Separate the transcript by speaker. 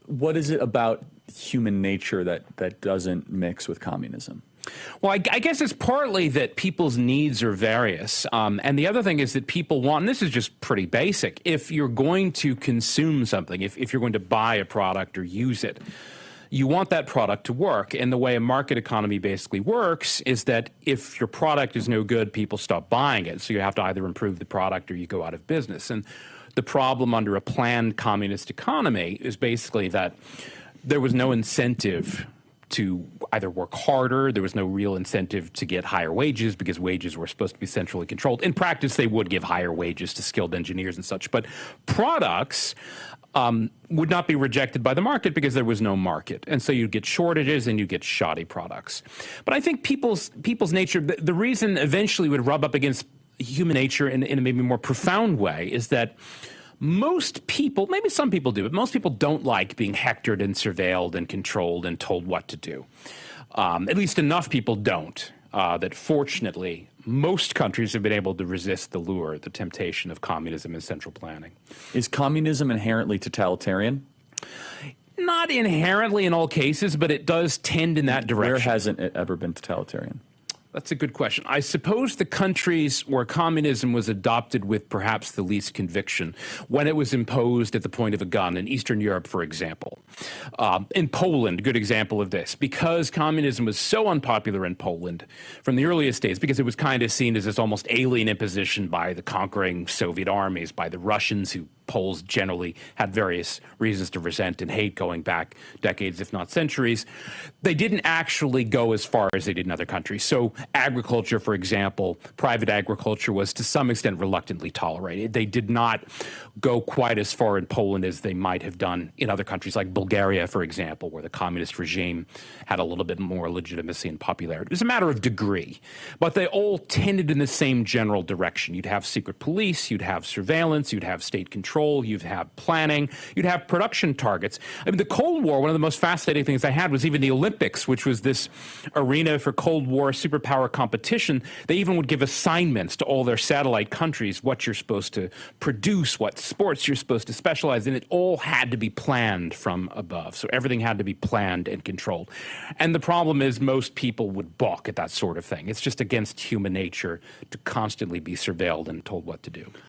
Speaker 1: What is it about human nature that doesn't mix with communism?
Speaker 2: Well, I guess it's partly that people's needs are various. And the other thing is that people want, and this is just pretty basic, if you're going to consume something, if you're going to buy a product or use it, you want that product to work. And the way a market economy basically works is that if your product is no good, people stop buying it. So you have to either improve the product or you go out of business. And the problem under a planned communist economy is basically that there was no incentive to either work harder. There was no real incentive to get higher wages because wages were supposed to be centrally controlled. In practice, they would give higher wages to skilled engineers and such, but products would not be rejected by the market because there was no market. And so you get shortages and you get shoddy products. But I think people's nature, the reason eventually would rub up against human nature in a maybe more profound way is that most people, maybe some people do, but most people don't like being hectored and surveilled and controlled and told what to do. At least enough people don't, that fortunately most countries have been able to resist the lure, the temptation of communism and central planning.
Speaker 1: Is communism inherently totalitarian?
Speaker 2: Not inherently in all cases, but it does tend in that direction.
Speaker 1: Where hasn't it ever been totalitarian?
Speaker 2: That's a good question. I suppose the countries where communism was adopted with perhaps the least conviction, when it was imposed at the point of a gun, in Eastern Europe, for example. In Poland, good example of this, because communism was so unpopular in Poland from the earliest days, because it was kind of seen as this almost alien imposition by the conquering Soviet armies, by the Russians, who Poles generally had various reasons to resent and hate going back decades, if not centuries. They didn't actually go as far as they did in other countries. So agriculture, for example, private agriculture was to some extent reluctantly tolerated. They did not go quite as far in Poland as they might have done in other countries like Bulgaria, for example, where the communist regime had a little bit more legitimacy and popularity. It was a matter of degree, but they all tended in the same general direction. You'd have secret police, you'd have surveillance, you'd have state control, you'd have planning, you'd have production targets. I mean, the Cold War, one of the most fascinating things I had was even the Olympics, which was this arena for Cold War superpower competition. They even would give assignments to all their satellite countries, what you're supposed to produce, what sports you're supposed to specialize in. It all had to be planned from above. So everything had to be planned and controlled. And the problem is most people would balk at that sort of thing. It's just against human nature to constantly be surveilled and told what to do.